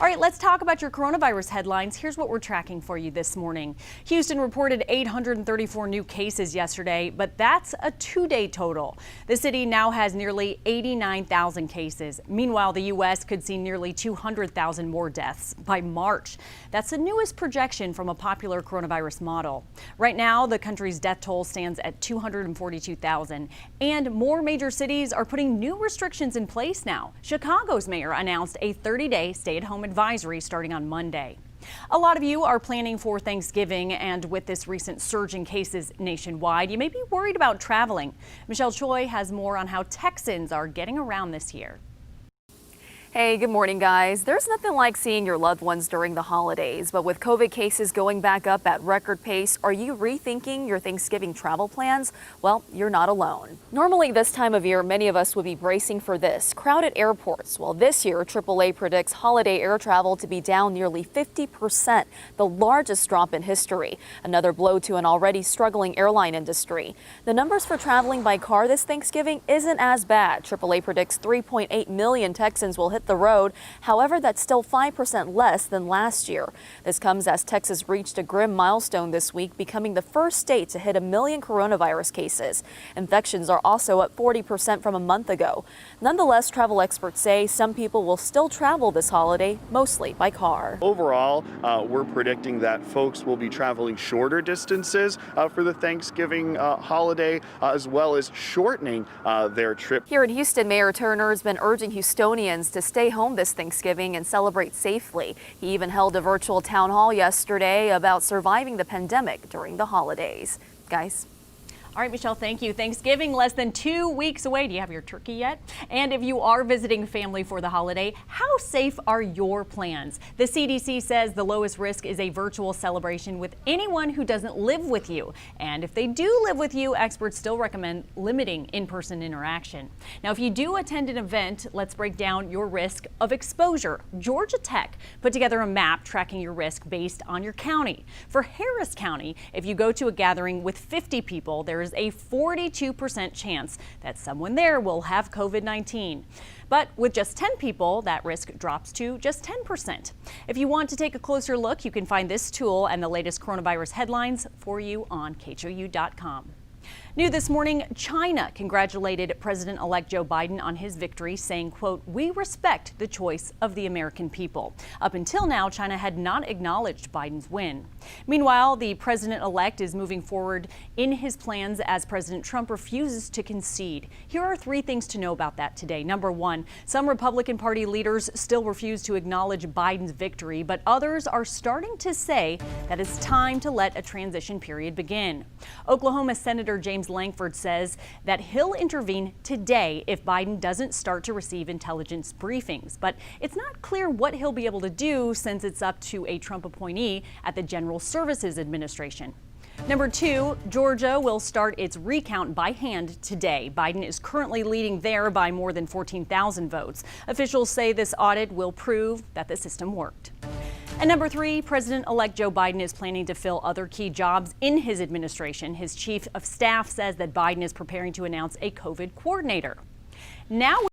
All right, let's talk about your coronavirus headlines. Here's what we're tracking for you this morning. Houston reported 834 new cases yesterday, but that's a two-day total. The city now has nearly 89,000 cases. Meanwhile, the U.S. could see nearly 200,000 more deaths by March. That's the newest projection from a popular coronavirus model. Right now, the country's death toll stands at 242,000, and more major cities are putting new restrictions in place now. Chicago's mayor announced a 30-day stay-at-home advisory starting on Monday. A lot of you are planning for Thanksgiving, and with this recent surge in cases nationwide, you may be worried about traveling. Michelle Choi has more on how Texans are getting around this year. Hey, good morning, guys. There's nothing like seeing your loved ones during the holidays, but with COVID cases going back up at record pace, are you rethinking your Thanksgiving travel plans? Well, you're not alone. Normally this time of year, many of us would be bracing for this: crowded airports. Well, this year, AAA predicts holiday air travel to be down nearly 50%, the largest drop in history. Another blow to an already struggling airline industry. The numbers for traveling by car this Thanksgiving isn't as bad. AAA predicts 3.8 million Texans will hit the road. However, that's still 5% less than last year. This comes as Texas reached a grim milestone this week, becoming the first state to hit 1 million coronavirus cases. Infections are also up 40% from a month ago. Nonetheless, travel experts say some people will still travel this holiday, mostly by car. Overall, we're predicting that folks will be traveling shorter distances for the Thanksgiving holiday, as well as shortening their trip. Here in Houston, Mayor Turner has been urging Houstonians to stay home this Thanksgiving and celebrate safely. He even held a virtual town hall yesterday about surviving the pandemic during the holidays. Guys. All right, Michelle, thank you. Thanksgiving less than 2 weeks away. Do you have your turkey yet? And if you are visiting family for the holiday, how safe are your plans? The CDC says the lowest risk is a virtual celebration with anyone who doesn't live with you. And if they do live with you, experts still recommend limiting in-person interaction. Now, if you do attend an event, let's break down your risk of exposure. Georgia Tech put together a map tracking your risk based on your county. For Harris County, if you go to a gathering with 50 people, there is a 42% chance that someone there will have COVID-19. But with just 10 people, that risk drops to just 10%. If you want to take a closer look, you can find this tool and the latest coronavirus headlines for you on KHOU.com. New this morning, China congratulated President-elect Joe Biden on his victory, saying, quote, "We respect the choice of the American people." Up until now, China had not acknowledged Biden's win. Meanwhile, the president-elect is moving forward in his plans as President Trump refuses to concede. Here are 3 things to know about that today. Number 1, some Republican Party leaders still refuse to acknowledge Biden's victory, but others are starting to say that it's time to let a transition period begin. Oklahoma Senator James Lankford says that he'll intervene today if Biden doesn't start to receive intelligence briefings. But it's not clear what he'll be able to do, since it's up to a Trump appointee at the General Services Administration. Number 2, Georgia will start its recount by hand today. Biden is currently leading there by more than 14,000 votes. Officials say this audit will prove that the system worked. And number 3, President-elect Joe Biden is planning to fill other key jobs in his administration. His chief of staff says that Biden is preparing to announce a COVID coordinator. Now